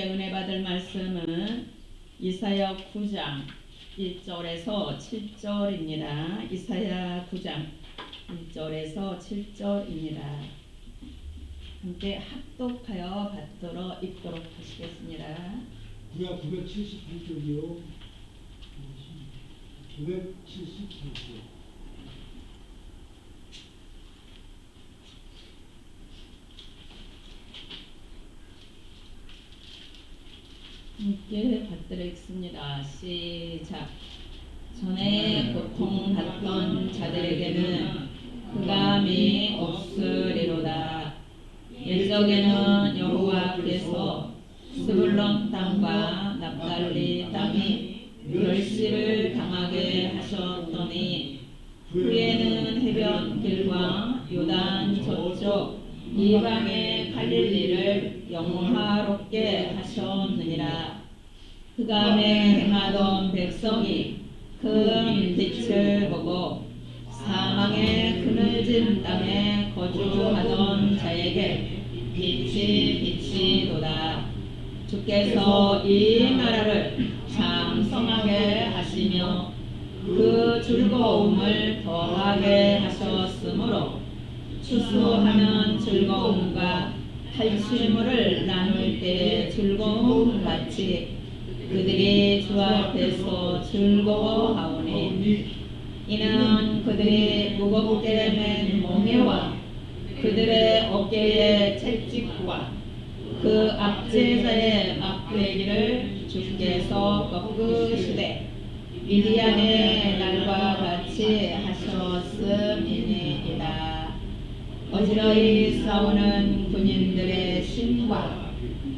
은혜 받을 말씀은 이사야 9장 1절에서 7절입니다. 이사야 9장 1절에서 7절입니다. 함께 합독하여 받도록 읽도록 하시겠습니다. 구약 978쪽이요. 978쪽. 함께 받들어 읽습니다. 시작. 전에 고통받던 자들에게는 흑암이 없으리로다. 옛적에는 여호와께서 스불론 땅과 납달리 땅이 멸시를 당하게 하셨더니 후에는 해변길과 요단 저쪽 이방의 갈릴리를 영화롭게 하셨느니라. 흑암에 행하던 백성이 큰 빛을 보고 사망의 그늘진 땅에 거주하던 자에게 빛이 비치도다. 주께서 이 나라를 장성하게 하시며 그 즐거움을 더하게 하셨으므로 추수하는 즐거움과 탈취물을 나눌 때의 즐거움 같이 그들이 주 앞에서 즐거워하오니 이는 그들이 무겁게 맨 멍에와 그들의 어깨의 채찍과 그 압제자의 막대기를 주께서 꺾으시되 미디안의 날과 같이 하셨음이니이다. 어지러이 싸우는 군인들의 신과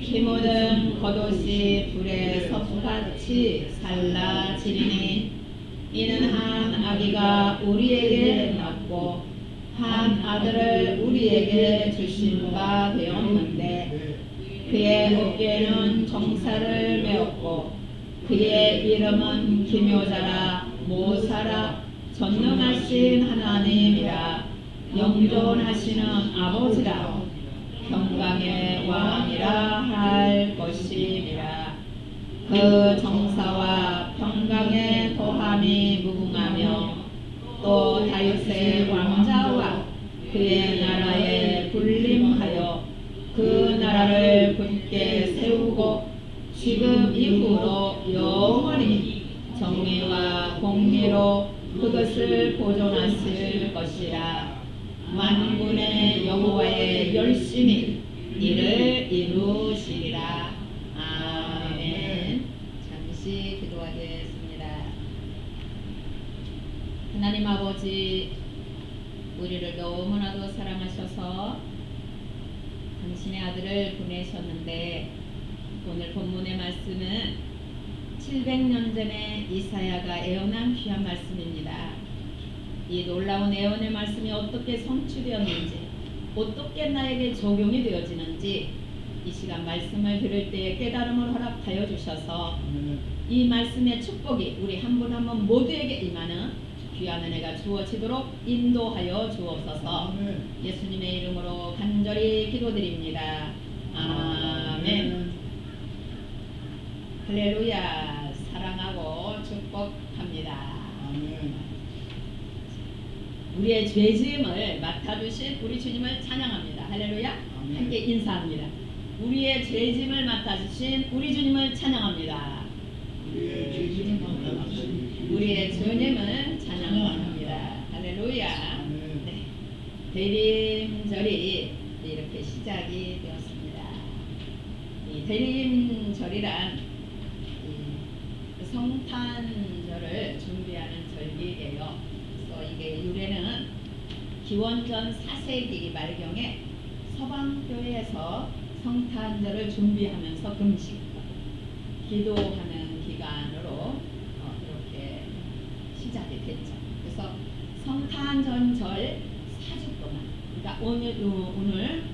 피 묻은 겉옷이 불에 섭같이 살라지리니 이는 한 아기가 우리에게 낳고 한 아들을 우리에게 주신 바 되었는데 그의 어깨에는 정사를 메었고 그의 이름은 기묘자라 모사라 전능하신 하나님이라 영존하시는 아버지라 평강의 왕이라 할 것이니라. 그 정사와 평강의 도함이 무궁하며 또 다윗의 왕자와 그의 나라에 군림하여 그 나라를 굳게 세우고 지금 이후로 영원히 정의와 공의로 그것을 보존하실 것이라. 만군의 여호와의 열심히 이를 이루시리라. 아멘. 잠시 기도하겠습니다. 하나님 아버지, 우리를 너무나도 사랑하셔서 당신의 아들을 보내셨는데 오늘 본문의 말씀은 700년 전에 이사야가 예언한 귀한 말씀입니다. 이 놀라운 예언의 말씀이 어떻게 성취되었는지, 어떻게 나에게 적용이 되어지는지 이 시간 말씀을 들을 때에 깨달음을 허락하여 주셔서 이 말씀의 축복이 우리 한 분 한 분 모두에게 임하는 귀한 은혜가 주어지도록 인도하여 주옵소서. 예수님의 이름으로 간절히 기도드립니다. 아멘. 할렐루야. 사랑하고 축복합니다. 아멘. 우리의 죄짐을 맡아주신 우리 주님을 찬양합니다. 할렐루야. 아멘. 함께 인사합니다. 우리의 죄짐을 맡아주신 우리 주님을 찬양합니다. 우리의 죄짐을 맡아주신 우리의 주님을 찬양합니다. 할렐루야. 네. 대림절이 이렇게 시작이 되었습니다. 이 대림절이란 성탄절을 준비하는 절기예요. 이게 유래는 기원전 4세기 말경에 서방교회에서 성탄절을 준비하면서 금식, 기도하는 기간으로 이렇게 시작이 됐죠. 그래서 성탄전절 4주 동안, 그러니까 오늘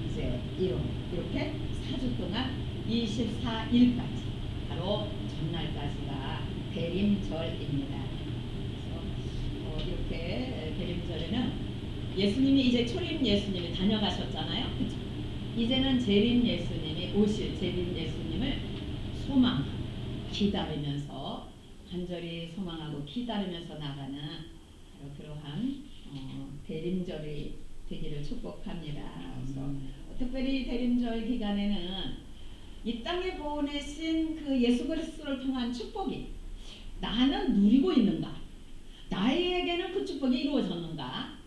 이제 이렇게 4주 동안 24일까지 바로 전날까지가 대림절입니다. 이렇게 대림절에는 예수님이 이제 초림 예수님이 다녀가셨잖아요. 그쵸? 이제는 재림 예수님이 오실 재림 예수님을 소망, 기다리면서 간절히 소망하고 기다리면서 나가는 바로 그러한 대림절이 되기를 축복합니다. 그래서 특별히 대림절 기간에는 이 땅에 보내신 그 예수 그리스도를 통한 축복이 나는 누리고 있는가? 나에게는 그 축복이 이루어졌는가?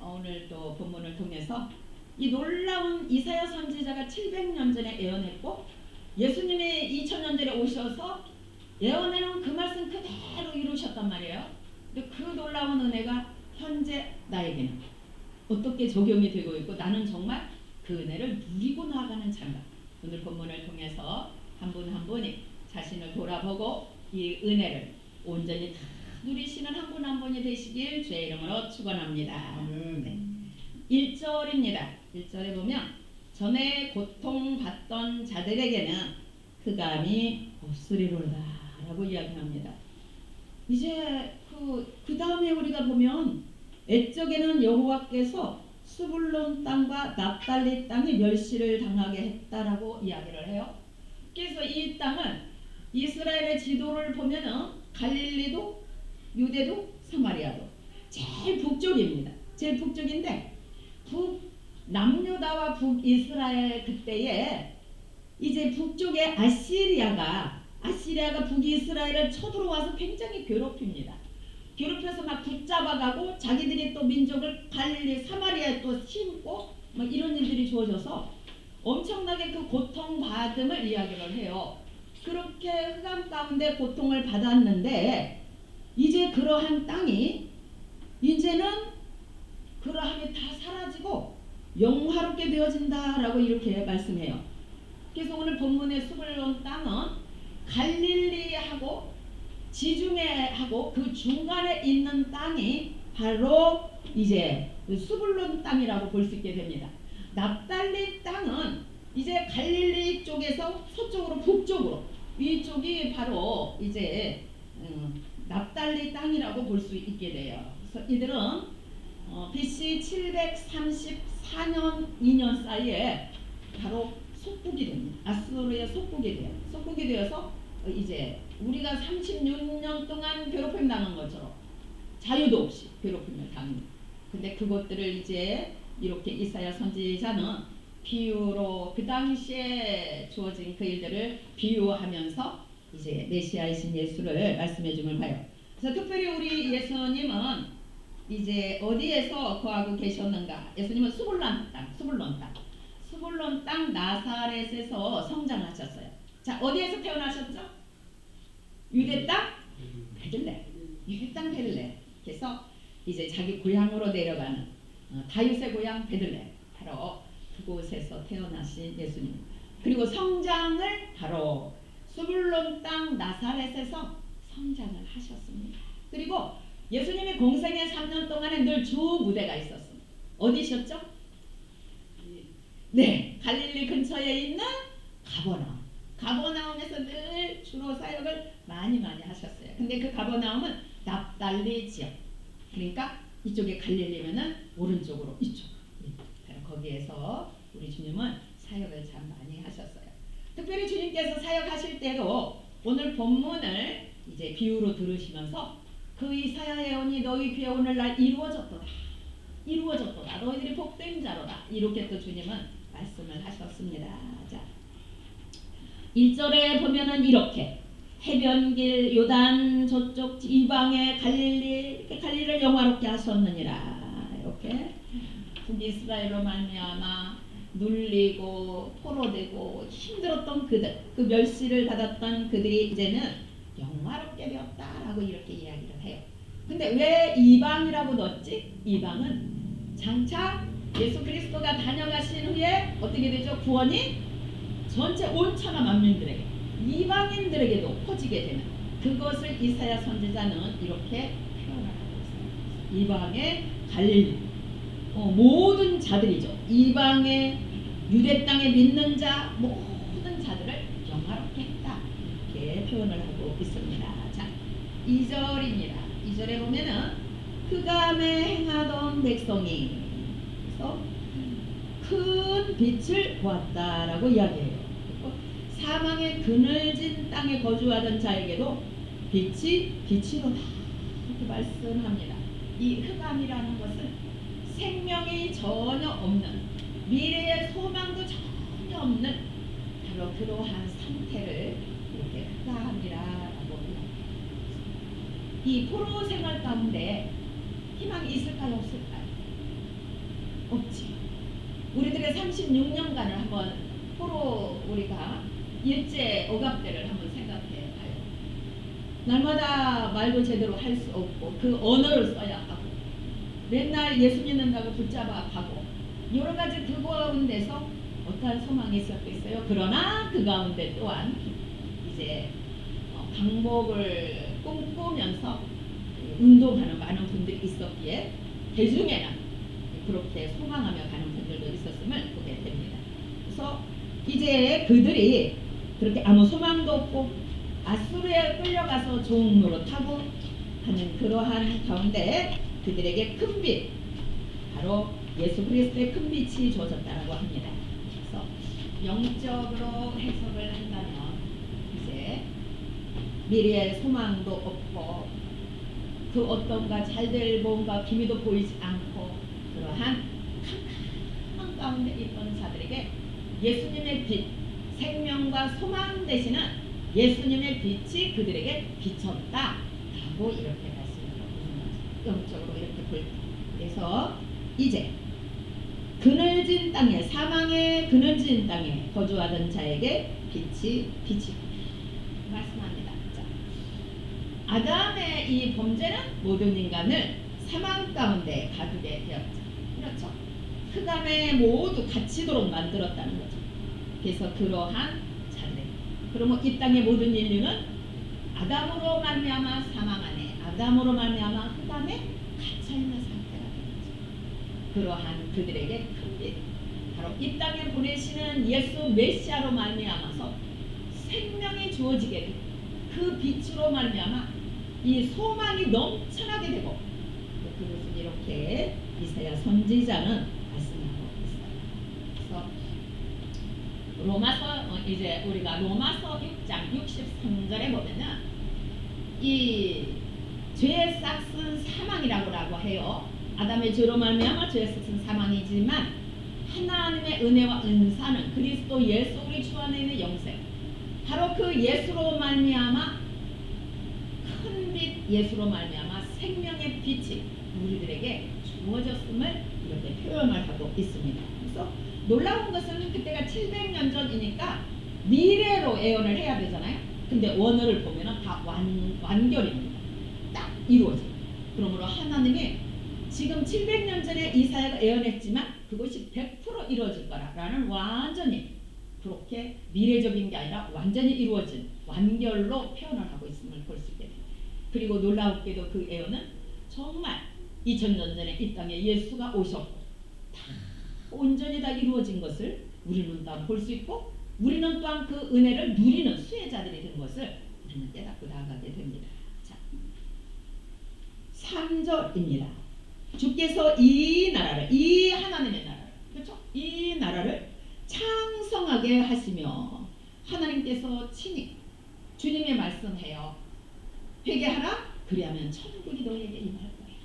오늘 또 본문을 통해서 이 놀라운 이사야 선지자가 700년 전에 예언했고 예수님이 2000년 전에 오셔서 예언에는 그 말씀 그대로 이루셨단 말이에요. 근데 그 놀라운 은혜가 현재 나에게는 어떻게 적용이 되고 있고 나는 정말 그 은혜를 누리고 나아가는 참가. 오늘 본문을 통해서 한 분 한 분이 자신을 돌아보고 이 은혜를 온전히 다 누리시는 한 분 한 분이 되시길 주의 이름으로 축원합니다. 네. 1절입니다. 1절에 보면 전에 고통받던 자들에게는 흑암이 없으리로다 라고 이야기합니다. 이제 그 다음에 우리가 보면 옛적에는 여호와께서 스불론 땅과 납달리 땅이 멸시를 당하게 했다라고 이야기를 해요. 그래서 이 땅은 이스라엘의 지도를 보면은 갈릴리도 유대도 사마리아도 제일 북쪽입니다. 제일 북쪽인데 남유다와 북이스라엘 그때에 이제 북쪽에 아시리아가 북이스라엘을 쳐들어와서 굉장히 괴롭힙니다. 괴롭혀서 막 붙잡아가고 자기들이 또 민족을 갈릴리 사마리아에 또 심고 뭐 이런 일들이 주어져서 엄청나게 그 고통받음을 이야기를 해요. 그렇게 흑암 가운데 고통을 받았는데 이제 그러한 땅이 이제는 그러함이 다 사라지고 영화롭게 되어진다라고 이렇게 말씀해요. 그래서 오늘 본문의 스불론 땅은 갈릴리하고 지중해하고 그 중간에 있는 땅이 바로 이제 스불론 땅이라고 볼 수 있게 됩니다. 납달리 땅은 이제 갈릴리 쪽에서 서쪽으로 북쪽으로 위쪽이 바로 이제 납달리 땅이라고 볼 수 있게 돼요. 그래서 이들은 BC 734년 2년 사이에 바로 속국이 됩니다. 아수르의 속국이 돼요. 속국이 되어서 이제 우리가 36년 동안 괴롭힘 당한 것처럼 자유도 없이 괴롭힘을 당합니다. 근데 그것들을 이제 이렇게 이사야 선지자는 비유로 그 당시에 주어진 그 일들을 비유하면서 이제 메시아이신 예수를 말씀해 줌을 봐요. 그래서 특별히 우리 예수님은 이제 어디에서 거하고 계셨는가? 예수님은 스불론 땅 나사렛에서 성장하셨어요. 자, 어디에서 태어나셨죠? 유대 땅 베들레. 유대 땅 베들레. 그래서 이제 자기 고향으로 내려가는 다윗의 고향 베들레. 바로 그곳에서 태어나신 예수님. 그리고 성장을 바로 스불론 땅 나사렛에서 성장을 하셨습니다. 그리고 예수님이 공생의 3년 동안에 늘 주 무대가 있었습니다. 어디셨죠? 네, 갈릴리 근처에 있는 가버나움에서 늘 주로 사역을 많이 하셨어요. 근데 그 가버나움은 납달리 지역. 그러니까 이쪽에 갈릴리면은 오른쪽으로 이쪽. 거기에서 우리 주님은 사역을 참 많이 하셨어요. 특별히 주님께서 사역하실 때도 오늘 본문을 이제 비유로 들으시면서 그 이사야 예언이 너희 귀에 오늘날 이루어졌도다. 너희들이 복된 자로다. 이렇게 또 주님은 말씀을 하셨습니다. 자, 1절에 보면은 이렇게 해변길 요단 저쪽 이방의 갈릴리를 영화롭게 하셨느니라. 이렇게 북이스라엘로 말미암아 눌리고 포로되고 힘들었던 그들, 그 멸시를 받았던 그들이 이제는 영화롭게 되었다라고 이렇게 이야기를 해요. 근데 왜 이방이라고 넣었지? 이방은 장차 예수 그리스도가 다녀가신 후에 어떻게 되죠? 구원이 전체 온 천하 만민들에게 이방인들에게도 퍼지게 되는 그것을 이사야 선지자는 이렇게 표현하고 있어요. 이방의 갈릴리 모든 자들이죠. 이방의 유대 땅에 믿는 자 모든 자들을 영화롭게 했다. 이렇게 표현을 하고 있습니다. 자, 2절입니다. 2절에 보면은 흑암에 행하던 백성이 그래서 큰 빛을 보았다라고 이야기해요. 사망의 그늘진 땅 땅에 거주하던 자에게도 빛이로다 이렇게 말씀합니다. 이 흑암이라는 것은 생명이 전혀 없는, 미래의 소망도 전혀 없는 바로 그러한 상태를 이렇게 흑암이라고 합니다. 이 포로 생활 가운데 희망이 있을까요, 없을까요? 없지. 우리들의 36년간을 한번 포로 우리가 일제 억압대를 한번 생각해 봐요. 날마다 말도 제대로 할 수 없고 그 언어를 써야 하고 맨날 예수 믿는다고 붙잡아 가고 여러 가지 그 가운데서 어떠한 소망이 있었겠어요. 그러나 그 가운데 또한 이제 방법을 꿈꾸면서 운동하는 많은 분들이 있었기에 대중에는 그렇게 소망하며 가는 분들도 있었음을 보게 됩니다. 그래서 이제 그들이 그렇게 아무 소망도 없고 아수르에 끌려가서 종로타고 하는 그러한 가운데 그들에게 큰 빛, 바로 예수 그리스도의 큰 빛이 주어졌다고 합니다. 그래서 영적으로 해석을 한다면 이제 미래의 소망도 없고 그 어떤가 잘될 뭔가 기미도 보이지 않고 그러한 캄캄한 가운데 있던 자들에게 예수님의 빛, 생명과 소망 되시는 예수님의 빛이 그들에게 비쳤다라고 이렇게 말씀하고 영적으로 이렇게 볼 때, 그래서 이제 그늘진 땅에, 사망의 그늘진 땅에 거주하던 자에게 빛이 말씀합니다. 자, 아담의 이 범죄는 모든 인간을 사망 가운데 가두게 되었죠. 그렇죠. 흑암에 모두 갇히도록 만들었다는 거죠. 그래서 그러한 자들, 그러면 이 땅의 모든 인류는 아담으로 말미암아 사망 안에, 아담으로 말미암아 흑암에 갇혀 있는 상태가 되는 거죠. 그러한 그들에게 큰 빛, 바로 이 땅에 보내시는 예수 메시아로 말미암아서 생명이 주어지게 되고 그 빛으로 말미암아 이 소망이 넘쳐나게 되고, 그것은 이렇게 이사야 선지자는 말씀하고 있어요. 그래서 로마서 이제 우리가 로마서 6장 63절에 보면은 이 죄의 싹은 사망이라고 해요. 아담의 죄로 말미암아 죄의 싹은 사망이지만 하나님의 은혜와 은사는 그리스도 예수 우리 주 안에 있는 영생, 바로 그 예수로 말미암아 큰 빛, 예수로 말미암아 생명의 빛이 우리들에게 주어졌음을 이렇게 표현을 하고 있습니다. 그래서 놀라운 것은 그때가 700년 전이니까 미래로 예언을 해야 되잖아요. 근데 원어를 보면은 다 완결입니다. 딱 이루어져요. 그러므로 하나님이 지금 700년 전에 이사야가 예언했지만 그것이 100% 이루어질 거라는 완전히 그렇게 미래적인 게 아니라 완전히 이루어진 완결로 표현을 하고 있음을 볼 수 있게 됩니다. 그리고 놀랍게도 그 예언은 정말 2000년 전에 이 땅에 예수가 오셨고 다 온전히 다 이루어진 것을 우리는 또한 볼 수 있고, 우리는 또한 그 은혜를 누리는 수혜자들이 된 것을 우리는 깨닫고 나아가게 됩니다. 자, 3절입니다. 주께서 이 나라를, 이 하나님의 나라를, 그렇죠? 이 나라를 창성하게 하시며, 하나님께서 친히 주님의 말씀해요. 회개하라, 그리하면 천국이 너에게 임할 거야.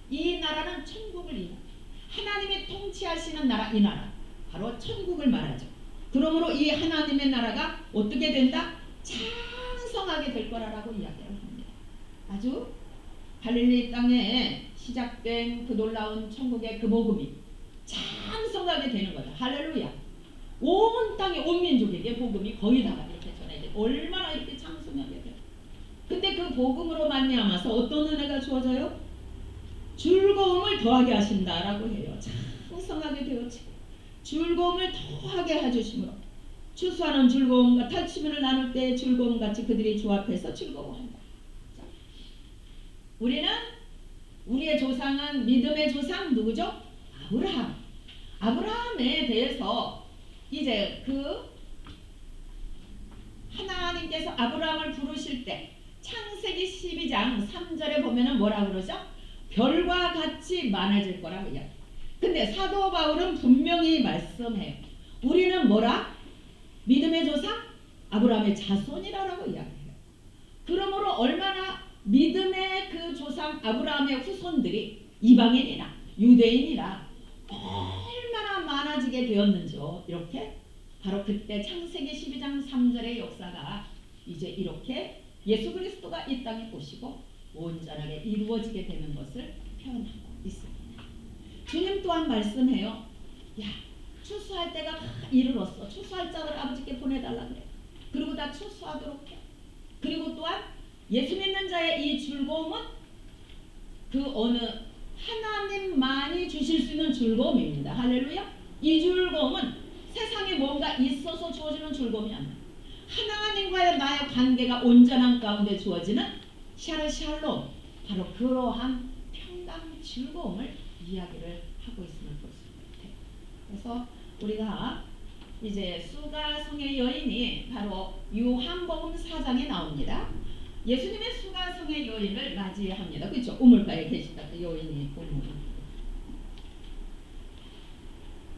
이 나라는 천국을 임합니다. 하나님이 통치하시는 나라, 이 나라 바로 천국을 말하죠. 그러므로 이 하나님의 나라가 어떻게 된다? 창성하게 될 거라고 이야기를 합니다. 아주 갈릴리 땅에 시작된 그 놀라운 천국의 그 복음이 창성하게 되는 거죠. 할렐루야. 온 땅에 온 민족에게 복음이 거의 다 이렇게 전해져. 얼마나 이렇게 창성하게 돼요. 근데 그 복음으로 말미암아서 어떤 은혜가 주어져요? 즐거움을 더하게 하신다라고 해요. 창성하게 되어지고 즐거움을 더하게 해주심으로 추수하는 즐거움과 탈취민을 나눌 때 즐거움같이 그들이 주 앞에서 즐거워한다. 자, 우리는 우리의 조상은 믿음의 조상 누구죠? 아브라함. 아브라함에 대해서 이제 그 하나님께서 아브라함을 부르실 때 창세기 12장 3절에 보면은 뭐라 그러죠? 별과 같이 많아질 거라고 이야기해요. 근데 사도 바울은 분명히 말씀해요. 우리는 뭐라? 믿음의 조상? 아브라함의 자손이라고 이야기해요. 그러므로 얼마나 믿음의 그 조상 아브라함의 후손들이 이방인이나 유대인이나 얼마나 많아지게 되었는지요. 이렇게 바로 그때 창세기 12장 3절의 역사가 이제 이렇게 예수 그리스도가 이 땅에 오시고 온전하게 이루어지게 되는 것을 표현하고 있습니다. 주님 또한 말씀해요. 야, 추수할 때가 다 이르렀어. 추수할 자를 아버지께 보내달라 그래. 그리고 다 추수하도록 해. 그리고 또한 예수 믿는 자의 이 즐거움은 그 어느 하나님만이 주실 수 있는 즐거움입니다. 할렐루야. 이 즐거움은 세상에 뭔가 있어서 주어지는 즐거움이 아니야. 하나님과의 나의 관계가 온전한 가운데 주어지는 샬롬, 바로 그러한 평강 즐거움을 이야기를 하고 있음을 볼 수 같아요. 그래서 우리가 이제 수가성의 여인이 바로 요한복음 4장에 나옵니다. 예수님의 수가성의 여인을 맞이합니다. 그렇죠? 우물가에 계시다. 그 여인이 우물.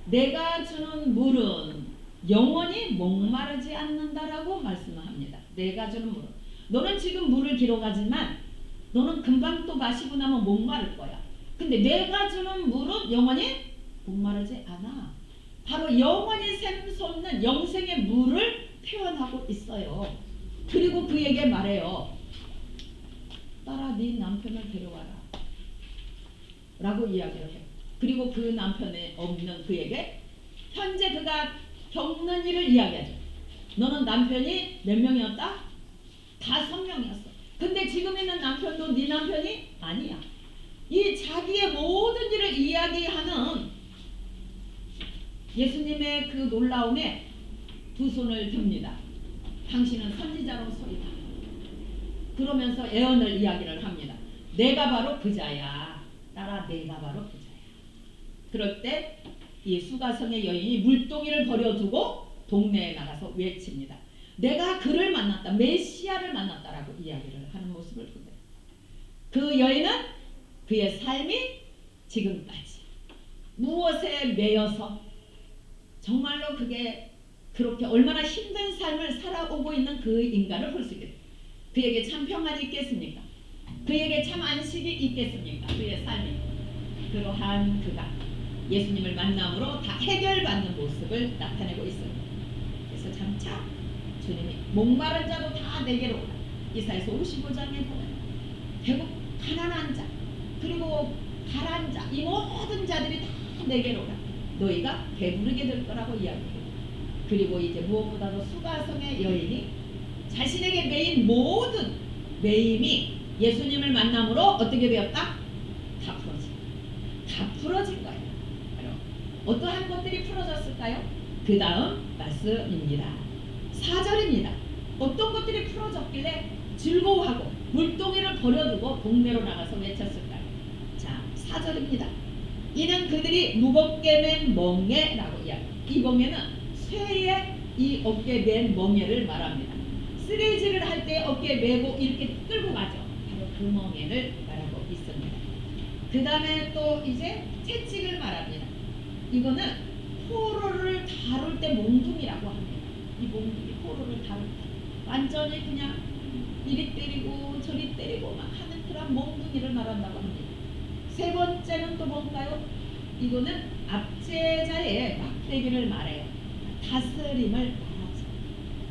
내가 주는 물은 영원히 목마르지 않는다라고 말씀합니다. 내가 주는 물은. 너는 지금 물을 길어가지만 너는 금방 또 마시고 나면 목마를 거야. 근데 내가 주는 물은 영원히 목마르지 않아. 바로 영원히 샘솟는 영생의 물을 표현하고 있어요. 그리고 그에게 말해요. 따라 네 남편을 데려와라 라고 이야기를 해요. 그리고 그 남편에 없는 그에게 현재 그가 겪는 일을 이야기하죠. 너는 남편이 몇 명이었다? 5명이었어. 근데 지금 있는 남편도 네 남편이 아니야. 이 자기의 모든 일을 이야기하는 예수님의 그 놀라움에 두 손을 듭니다. 당신은 선지자로서이다. 그러면서 예언을 이야기를 합니다. 내가 바로 그자야. 따라 내가 바로 그자야. 그럴 때 이 수가성의 여인이 물동이를 버려두고 동네에 나가서 외칩니다. 내가 그를 만났다. 메시아를 만났다라고 이야기를 하는 모습을 보세요. 그 여인은 그의 삶이 지금까지 무엇에 매여서 정말로 그게 그렇게 얼마나 힘든 삶을 살아오고 있는 그 인간을 볼 수 있겠어요. 그에게 참 평안이 있겠습니까? 그에게 참 안식이 있겠습니까? 그의 삶이. 그러한 그가 예수님을 만남으로 다 해결받는 모습을 나타내고 있습니다. 그래서 장차 주님이 목마른 자도 다 내게로 오라. 이사야서 55장에 보면 배고 가난한 자 그리고 가란 자 이 모든 자들이 다 내게로 오라. 너희가 배부르게 될 거라고 이야기해요. 그리고 이제 무엇보다도 수가성의 여인이 자신에게 매인 모든 매임이 예수님을 만남으로 어떻게 되었다? 다 풀어진 거예요. 어떠한 것들이 풀어졌을까요? 그 다음 말씀입니다. 4절입니다. 어떤 것들이 풀어졌길래 즐거워하고 물동이를 버려두고 동네로 나가서 외쳤을까요? 자, 4절입니다. 이는 그들이 무겁게 맨 멍에라고 이야기합니다. 이 멍에는 쇠의 이 어깨에 맨 멍에를 말합니다. 쓰레기질을 할 때 어깨에 메고 이렇게 끌고 가죠. 바로 그 멍에를 말하고 있습니다. 그 다음에 또 이제 채찍을 말합니다. 이거는 포로를 다룰 때 몽둥이라고 합니다. 이 몽둥이 포로를 다룰 때 완전히 그냥 이리 때리고 저리 때리고 막 하는 그런 몽둥이를 말한다고 합니다. 세 번째는 또 뭔가요? 이거는 압제자의 막대기를 말해요. 다스림을 말하죠.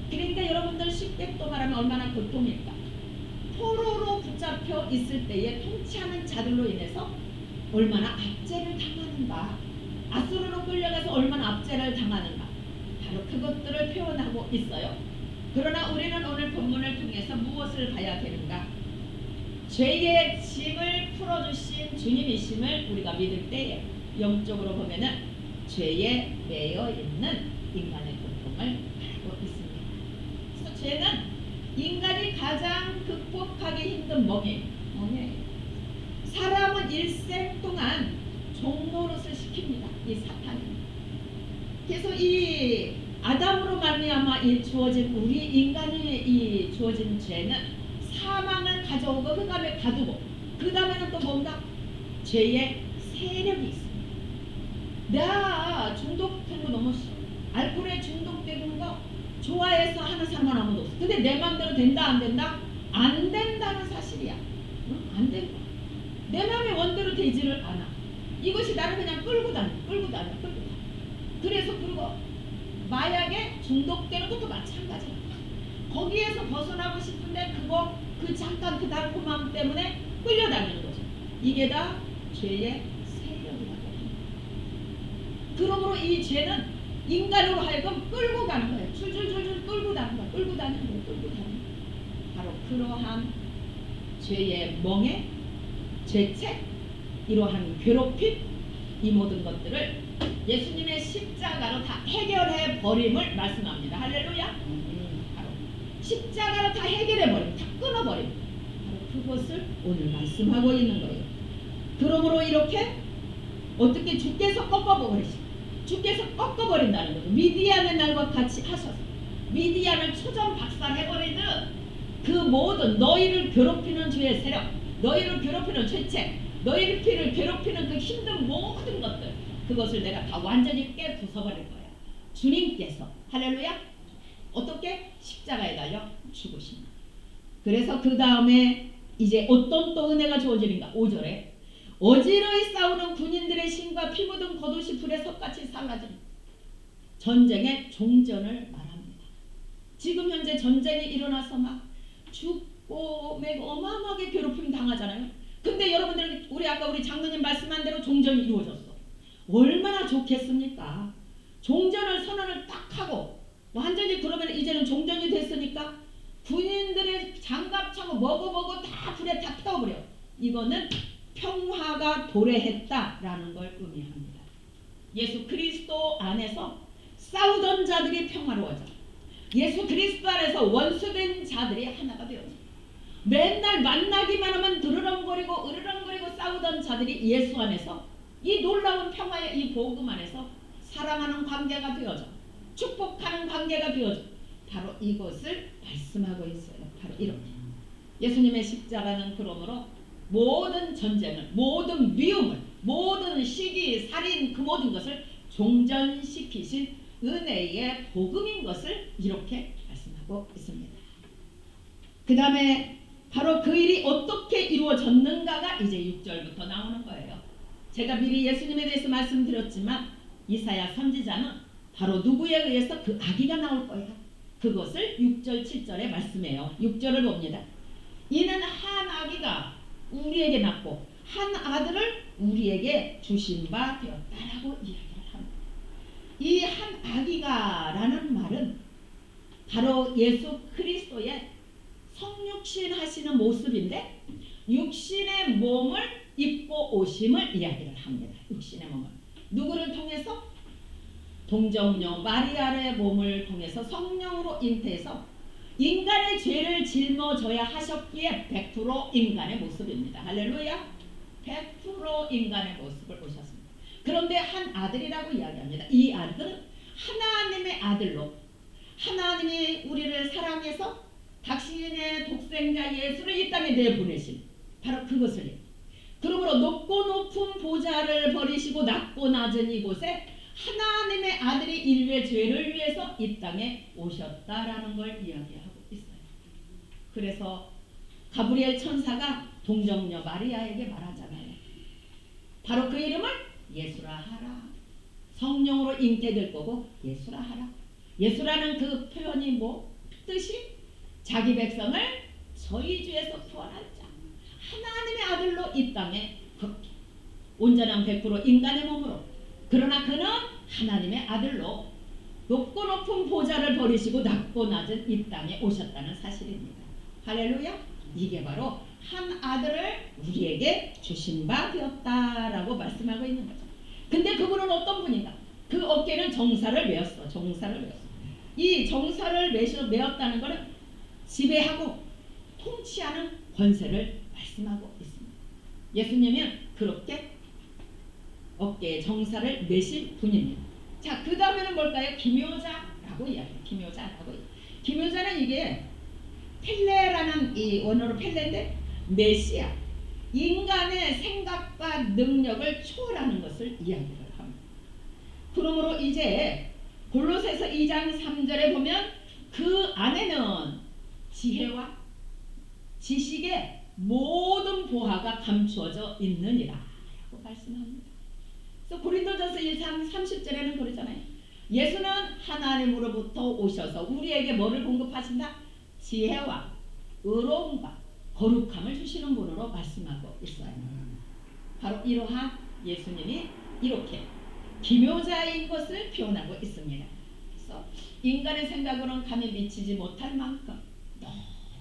그러니까 여러분들 쉽게 또 말하면 얼마나 고통일까? 포로로 붙잡혀 있을 때에 통치하는 자들로 인해서 얼마나 압제를 당하는가? 아수르로 끌려가서 얼마나 압제를 당하는가? 바로 그것들을 표현하고 있어요. 그러나 우리는 오늘 본문을 통해서 무엇을 봐야 되는가? 죄의 짐을 풀어주신 주님이심을 우리가 믿을 때에 영적으로 보면은 죄에 매여 있는 인간의 고통을 알고 있습니다. 그래서 죄는 인간이 가장 극복하기 힘든 멍에예요. 사람은 일생 동안 종노릇을 시킵니다. 이 사탄이. 그래서 이 아담으로 말미암아 이 주어진 우리 인간의 이 주어진 죄는 사망을 가져오고 그 다음에 가두고 그 다음에는 또 뭔가 죄의 세력이 있습니다. 내가 중독된 거 너무 싫어. 알코올에 중독되는 거 좋아해서 하는 사람은 아무도 없어. 근데 내 마음대로 된다 안 된다? 안 된다는 사실이야. 응? 안 된다. 내 마음의 원대로 되지를 않아. 이것이 나를 그냥 끌고 다녀. 그래서 그리고 마약에 중독되는 것도 마찬가지야. 거기에서 벗어나고 싶은데 그 잠깐 그 달콤함 때문에 끌려다니는 거죠. 이게 다 죄의 세력이라고 합니다. 그러므로 이 죄는 인간으로 하여금 끌고 가는 거예요. 줄줄줄줄 끌고 다니는 거예요. 끌고 다니는 거예요. 바로 그러한 죄의 멍에, 죄책, 이러한 괴롭힘, 이 모든 것들을 예수님의 십자가로 다 해결해 버림을 말씀합니다. 할렐루야. 바로 십자가로 다 해결해 버림, 다 끊어 버림. 바로 그것을 오늘 말씀하고 있는 거예요. 그러므로 이렇게 어떻게 주께서 주께서 꺾어버린다는 거죠. 미디안의 날과 같이 하셔서 미디안을 초전박살해버리듯 그 모든 너희를 괴롭히는 죄의 세력, 너희를 괴롭히는 죄책, 너희를 괴롭히는 그 힘든 모든 것들, 그것을 내가 다 완전히 깨부숴버릴 거야. 주님께서 할렐루야. 어떻게? 십자가에 달려 죽으십니다. 그래서 그 다음에 이제 어떤 또 은혜가 주어지는가? 5절에 어지러이 싸우는 군인들의 신과 피 묻은 겉옷이 불에 석같이 살라집니다. 전쟁의 종전을 말합니다. 지금 현재 전쟁이 일어나서 막 죽고 어마어마하게 괴롭힘 당하잖아요. 근데 여러분들 아까 우리 장로님 말씀한 대로 종전이 이루어졌어. 얼마나 좋겠습니까? 종전을 선언을 딱 하고 완전히 그러면 이제는 종전이 됐으니까 군인들의 장갑차고 뭐고 다 불에 다 태워버려. 이거는 평화가 도래했다라는 걸 의미합니다. 예수 그리스도 안에서 싸우던 자들이 평화로워져. 예수 그리스도 안에서 원수된 자들이 하나가 되어져. 맨날 만나기만 하면 드르렁거리고 으르렁거리고 싸우던 자들이 예수 안에서 이 놀라운 평화의 이 복음 안에서 사랑하는 관계가 되어져. 축복하는 관계가 되어져. 바로 이것을 말씀하고 있어요. 바로 이렇게. 예수님의 십자가는 그러므로 모든 전쟁을, 모든 미움을, 모든 시기, 살인 그 모든 것을 종전시키신 은혜의 복음인 것을 이렇게 말씀하고 있습니다. 그 다음에 바로 그 일이 어떻게 이루어졌는가가 이제 6절부터 나오는 거예요. 제가 미리 예수님에 대해서 말씀드렸지만 이사야 선지자는 바로 누구에 의해서 그 아기가 나올 거야. 그것을 6절 7절에 말씀해요. 6절을 봅니다. 이는 한 아기가 우리에게 낳고 한 아들을 우리에게 주신 바 되었다라고 이야기를 합니다. 이 한 아기가 라는 말은 바로 예수 그리스도의 성육신 하시는 모습인데 육신의 몸을 입고 오심을 이야기를 합니다. 육신의 몸을 누구를 통해서? 동정녀 마리아의 몸을 통해서 성령으로 잉태해서 인간의 죄를 짊어져야 하셨기에 100% 인간의 모습입니다. 할렐루야. 100% 인간의 모습을 오셨습니다. 그런데 한 아들이라고 이야기합니다. 이 아들은 하나님의 아들로 하나님이 우리를 사랑해서 당신의 독생자 예수를 이 땅에 내보내신 바로 그것을 그러므로 높고 높은 보좌를 버리시고 낮고 낮은 이곳에 하나님의 아들이 인류의 죄를 위해서 이 땅에 오셨다라는 걸 이야기하고 있어요. 그래서 가브리엘 천사가 동정녀 마리아에게 말하잖아요. 바로 그 이름을 예수라 하라. 성령으로 잉태될 거고 예수라 하라. 예수라는 그 표현이 뭐 뜻이 자기 백성을 저희 죄에서 구원할 자 하나님의 아들로 이 땅에 온전한 100% 인간의 몸으로 그러나 그는 하나님의 아들로 높고 높은 보좌를 버리시고 낮고 낮은 이 땅에 오셨다는 사실입니다. 할렐루야. 이게 바로 한 아들을 우리에게 주신 바 되었다라고 말씀하고 있는 거죠. 근데 그분은 어떤 분인가? 그 어깨는 정사를 메었어. 이 정사를 메었다는 것은 지배하고 통치하는 권세를 말씀하고 있습니다. 예수님은 그렇게 어깨에 정사를 메신 분입니다. 자, 그 다음에는 뭘까요? 기묘자라고 이야기해요. 기묘자는 이게 펠레라는 이 원어로 펠레인데 메시아, 인간의 생각과 능력을 초월하는 것을 이야기를 합니다. 그러므로 이제 골로새서 2장 3절에 보면 그 안에는 지혜와 지식의 모든 보화가 감추어져 있느니라 라고 말씀합니다. 그래서 고린도전서 1장 30절에는 그러잖아요. 예수는 하나님으로부터 오셔서 우리에게 뭐를 공급하신다? 지혜와 의로움과 거룩함을 주시는 분으로 말씀하고 있어요. 바로 이러한 예수님이 이렇게 기묘자인 것을 표현하고 있습니다. 그래서 인간의 생각으로는 감히 미치지 못할 만큼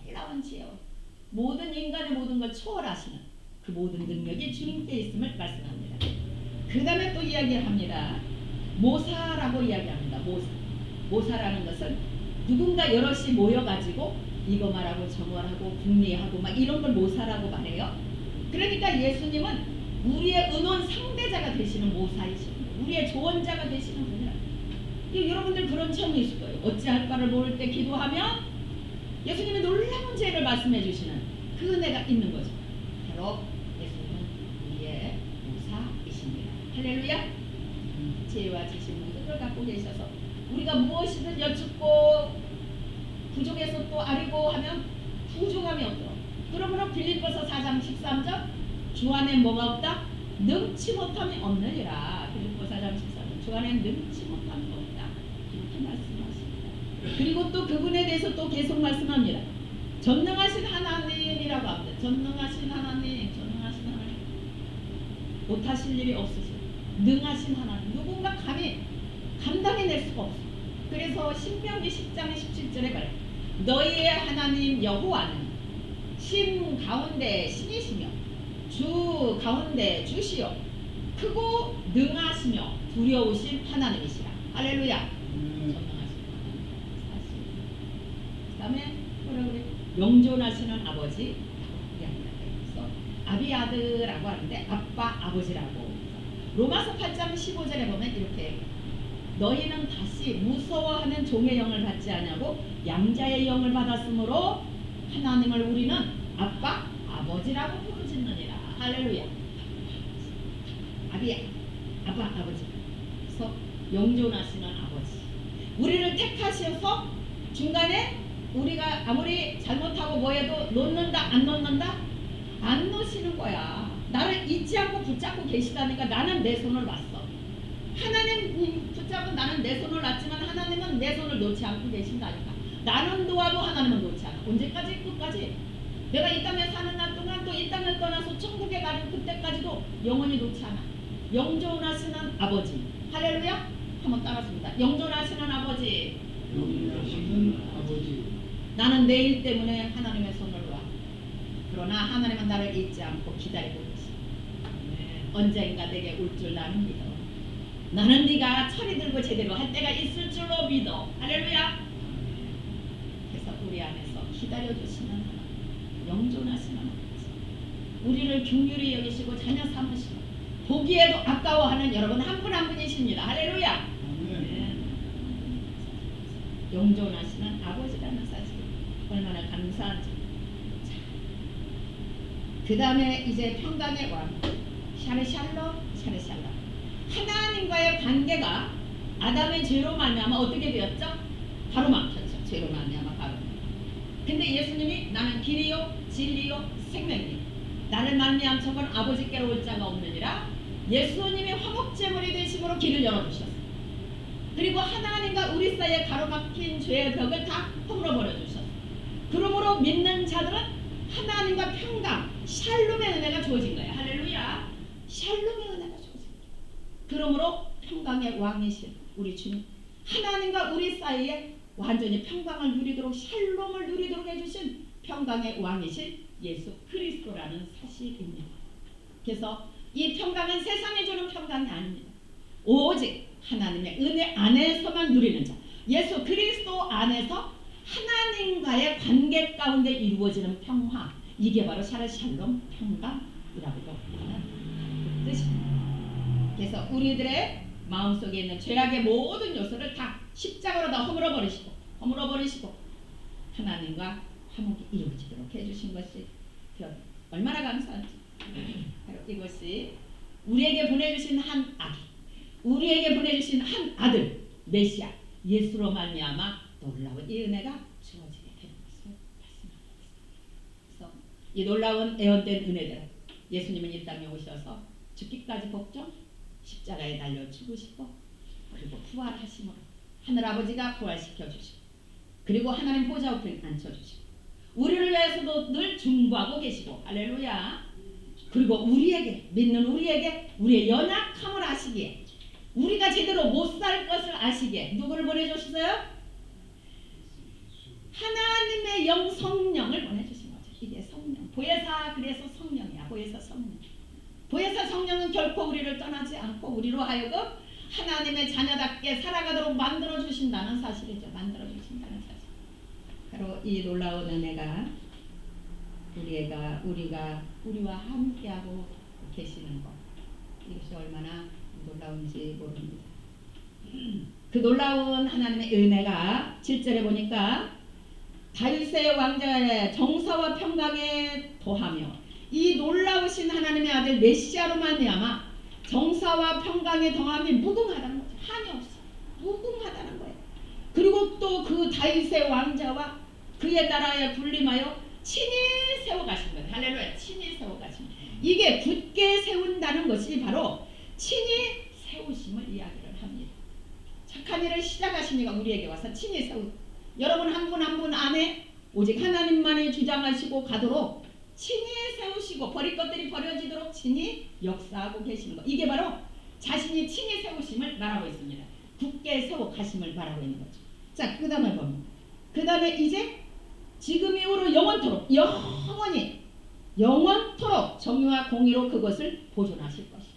놀라운 지혜와 모든 인간의 모든 걸 초월하시는 그 모든 능력이 주님께 있음을 말씀합니다. 그 다음에 또 이야기를 합니다. 모사라고 이야기합니다. 모사라는 것은 누군가 여럿이 모여가지고 이거 말하고 저거 말하고 궁리하고 막 이런 걸 모사라고 말해요. 그러니까 예수님은 우리의 의논 상대자가 되시는 모사이십니다. 우리의 조언자가 되시는 분이라. 여러분들 그런 체험이 있을 거예요. 어찌할 바를 모를 때 기도하면 예수님이 놀라운 지혜를 말씀해 주시는 그 은혜가 있는 거죠. 바로 예수님은 우리의 모사이십니다. 할렐루야. 지혜와 지식 모든 걸 갖고 계셔서 우리가 무엇이든 여쭙고 부족해서 또 아뢰고 하면 부족함이 없도록. 그러므로 빌립보서 4장 13절 주 안에 뭐가 없다? 능치 못함이 없느니라. 빌립보 4장 13절 주 안에 능치 못함이 없다. 이렇게 말씀하십니다. 그리고 또 그분에 대해서 또 계속 말씀합니다. 전능하신 하나님이라고 합니다. 전능하신 하나님, 전능하신 하나님. 못하실 일이 없으시고 능하신 하나님. 누군가 감히 감당해낼 수가 없어. 그래서 신명기 10장 17절에 말해 너희의 하나님 여호와는 신 가운데 신이시며 주 가운데 주시요 크고 능하시며 두려우신 하나님이시라. 할렐루야. 전능하신 하나님. 그 다음에 뭐라 그래? 영존하시는 아버지. 그래서 아비아드라고 하는데 아빠 아버지라고. 로마서 8장 15절에 보면 이렇게 너희는 다시 무서워하는 종의 영을 받지 않냐고 양자의 영을 받았으므로 하나님을 우리는 아빠 아버지라고 부르짖느니라. 할렐루야. 아비야 아빠 아버지. 그래서 영존하시는 아버지. 우리를 택하셔서 중간에 우리가 아무리 잘못하고 뭐해도 놓는다 안 놓는다? 안 놓으시는 거야. 나를 잊지 않고 붙잡고 계시다니까 나는 내 손을 놨어. 하나님 붙잡고 나는 내 손을 놨지만 하나님은 내 손을 놓지 않고 계신다니까. 나는 놓아도 하나님은 놓지 않아. 언제까지? 끝까지. 내가 이 땅에 사는 날 동안 또 이 땅을 떠나서 천국에 가는 그때까지도 영원히 놓지 않아. 영존하시는 아버지. 할렐루야. 한번 따라습니다. 영존하시는 아버지. 영원하시는 아버지. 나는 내일 때문에 하나님의 손을 놔. 그러나 하나님은 나를 잊지 않고 기다리고 계시. 언젠가 내게 올 줄 나는 믿어. 나는 네가 철이 들고 제대로 할 때가 있을 줄로 믿어. 할렐루야. 그래서 우리 안에서 기다려주시는 하나님, 영존하시는 아버지, 우리를 긍휼히 여기시고 자녀 삼으시고 보기에도 아까워하는 여러분 한 분 한 분이십니다. 할렐루야. 영존하시는 아버지라는 사실 얼마나 감사한지. 그 다음에 이제 평강의 왕 샤르샬롬 샤르샬롬. 하나님과의 관계가 아담의 죄로 말미암아 어떻게 되었죠? 바로 막혔죠. 죄로 말미암아 바로. 근데 예수님이 나는 길이요 진리요 생명이요 나를 말미암처건 아버지께로 올 자가 없느니라. 예수님이 화목제물이 되심으로 길을 열어주셨어요. 그리고 하나님과 우리 사이에 가로막힌 죄의 벽을 다 허물어버려 주셨어요. 그러므로 믿는 자들은 하나님과 평강 샬롬의 은혜가 주어진 거예요. 할렐루야. 샬롬의 은혜가 주어진 거예요. 그러므로 평강의 왕이신 우리 주님, 하나님과 우리 사이에 완전히 평강을 누리도록 샬롬을 누리도록 해주신 평강의 왕이신 예수 그리스도라는 사실입니다. 그래서 이 평강은 세상이 주는 평강이 아닙니다. 오직 하나님의 은혜 안에서만 누리는 자, 예수 그리스도 안에서 하나님과의 관계 가운데 이루어지는 평화, 이게 바로 샬롬 평강이라고 하는 뜻입니다. 그래서 우리들의 마음속에 있는 죄악의 모든 요소를 다 십자가로 다 허물어버리시고 하나님과 화목이 이루어지도록 해주신 것이 얼마나 감사한지. 바로 이것이 우리에게 보내주신 한 아기, 우리에게 보내주신 한 아들 메시아 예수로 말미암아 놀라운 이 은혜가 주어지게 되는 것을 말씀하고 있습니다. 그래서 이 놀라운 애원된 은혜들, 예수님은 이 땅에 오셔서 죽기까지 복종, 십자가에 달려 죽으시고 그리고 부활하심으로 하늘아버지가 부활시켜 주시고 그리고 하나님 보좌 우편에 앉혀주시고 우리를 위해서도 늘 중보하고 계시고 할렐루야. 그리고 우리에게 믿는 우리에게 우리의 연약함을 아시기에 우리가 제대로 못 살 것을 아시기에 누구를 보내주셨어요? 하나님의 영 성령을 보내주신 거죠. 이게 성령. 보혜사 그래서 성령이야. 보혜사 성령. 보혜사 성령은 결코 우리를 떠나지 않고 우리로 하여금 하나님의 자녀답게 살아가도록 만들어 주신다는 사실이죠. 만들어 주신다는 사실. 바로 이 놀라운 은혜가 우리와 함께하고 계시는 것. 이것이 얼마나 놀라운지 모릅니다. 그 놀라운 하나님의 은혜가 7절에 보니까 다윗의 왕자의 정사와 평강에 더하며 이 놀라우신 하나님의 아들 메시아로 말미암아 정사와 평강에 더함이 무궁하다는 거죠. 한이 없어. 무궁하다는 거예요. 그리고 또 그 다윗의 왕자와 그의 나라에 군림하여 친히 세워가신 거예요. 할렐루야. 친히 세워가신 거예요. 이게 굳게 세운다는 것이 바로 친히 세우심을 이야기를 합니다. 착한 일을 시작하시니까 우리에게 와서 친히 세우. 여러분 한 분 한 분 안에 오직 하나님만이 주장하시고 가도록 친히 세우시고 버릴 것들이 버려지도록 친히 역사하고 계시는 것. 이게 바로 자신이 친히 세우심을 말하고 있습니다. 굳게 세워 가심을 말하고 있는 거죠. 자, 그 다음에 봅니다. 그 다음에 이제 지금 이후로 영원토록 영원토록 정의와 공의로 그것을 보존하실 것이다.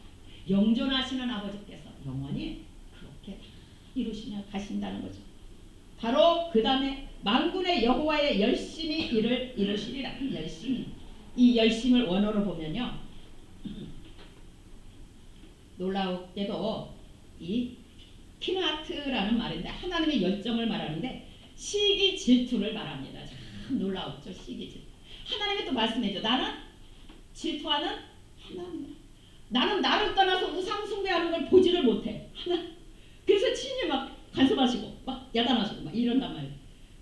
영존하시는 아버지께서 영원히 그렇게 이루시며 가신다는 거죠. 바로 그 다음에 만군의 여호와의 열심히 일을 이루시리라. 열심히. 이 열심을 원어로 보면요. 놀라우게도 이 키나트라는 말인데 하나님의 열정을 말하는데 시기 질투를 말합니다. 참 놀라웠죠. 시기 질투. 하나님이 또 말씀해줘. 나는 질투하는 하나님이야. 나는 나를 떠나서 우상 숭배하는 걸 보지를 못해. 그래서 친히 막 간섭하시고 막 야단하시고 막 이런단 말이에요.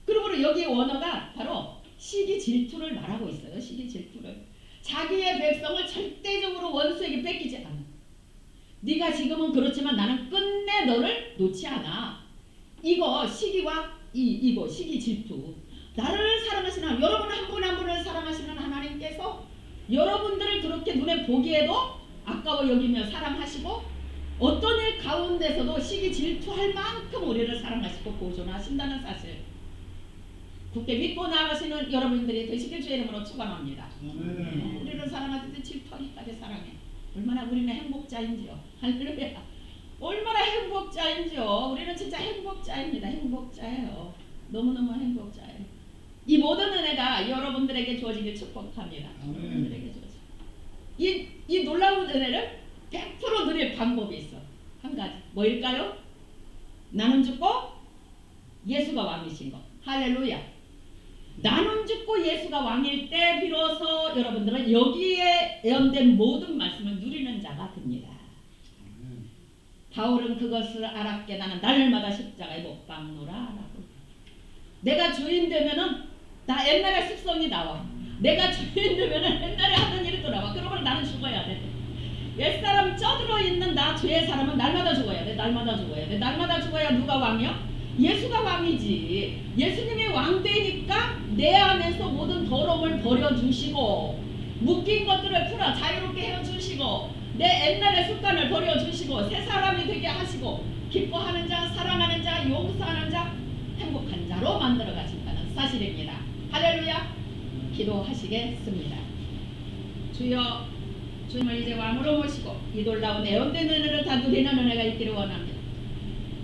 그러므로 여기 원어가 바로 시기 질투를 말하고 있어요. 시기 질투를. 자기의 백성을 절대적으로 원수에게 뺏기지 않아. 네가 지금은 그렇지만 나는 끝내 너를 놓지 않아. 이거 시기와 이거 시기 질투. 나를 사랑하시는 하나님, 여러분 한 분 한 분을 사랑하시는 하나님께서 여러분들을 그렇게 눈에 보기에도 아까워 여기며 사랑하시고 어떤 일 가운데서도 시기 질투할 만큼 우리를 사랑하시고 보존하신다는 사실 굳게 믿고 나아가시는 여러분들이 되시길 주의 이름으로 축원합니다. 우리를 사랑하듯이 질투하기까지 사랑해. 얼마나 우리는 행복자인지요. 할렐루야. 얼마나 행복자인지요. 우리는 진짜 행복자입니다. 행복자예요. 너무너무 행복자예요. 이 모든 은혜가 여러분들에게 주어지길 축복합니다. 여러분들에게 주어지. 이 놀라운 은혜를 100% 누릴 방법이 있어. 한 가지. 뭐일까요? 나눔 죽고 예수가 왕이신 것. 할렐루야. 나눔 죽고 예수가 왕일 때 비로소 여러분들은 여기에 예언된 모든 말씀을 누리는 자가 됩니다. 바울은 그것을 알았게 나는 날마다 십자가에 못 박노라 라고. 내가 주인 되면은 나 옛날의 습성이 나와. 내가 주인 되면은 옛날에 하던 일이 돌아와. 그러면 나는 죽어야 돼. 옛사람 쪄들어 있는 나 죄의 사람은 날마다 죽어야 돼. 날마다 죽어야 돼. 날마다 죽어야 누가 왕이야? 예수가 왕이지. 예수님이 왕되니까 내 안에서 모든 더러움을 버려주시고 묶인 것들을 풀어 자유롭게 헤어주시고 내 옛날의 습관을 버려주시고 새 사람이 되게 하시고 기뻐하는 자, 사랑하는 자, 용서하는 자, 행복한 자로 만들어 가신다는 사실입니다. 할렐루야. 기도하시겠습니다. 주여, 주님을 이제 왕으로 모시고 이 놀라운 애원된 은혜를 다 누리는 은혜가 있기를 원합니다.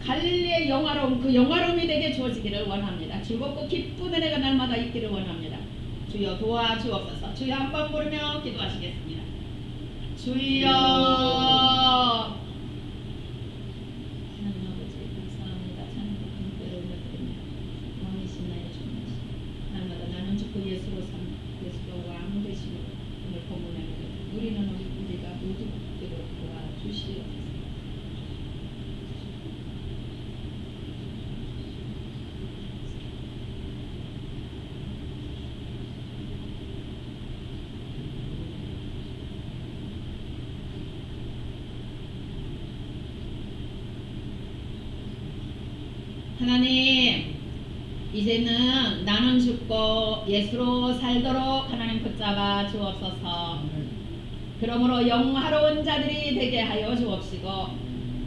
갈릴리의 영화로움, 그 영화로움이 되게 주어지기를 원합니다. 즐겁고 기쁜 은혜가 날마다 있기를 원합니다. 주여 도와주옵소서. 주여 한번 부르며 기도하시겠습니다. 주여. 하나님 아버지 감사합니다. 찬양과 함께 올려드리며 왕이신 나의 주님이시 날마다 나는 죽고 예수로 삼 예수가 왕 되시고 오늘 본문에 우리는 우리가 모두 그대로 도와주시옵소서. 하나님, 이제는 나는 죽고 예수로 살도록 하나님 붙잡아 주옵소서. 그러므로 영화로운 자들이 되게 하여 주옵시고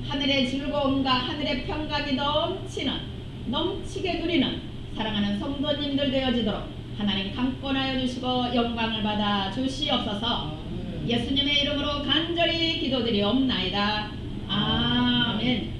하늘의 즐거움과 하늘의 평강이 넘치게 누리는 사랑하는 성도님들 되어지도록 하나님 강권하여 주시고 영광을 받아 주시옵소서. 예수님의 이름으로 간절히 기도드리옵나이다. 아멘.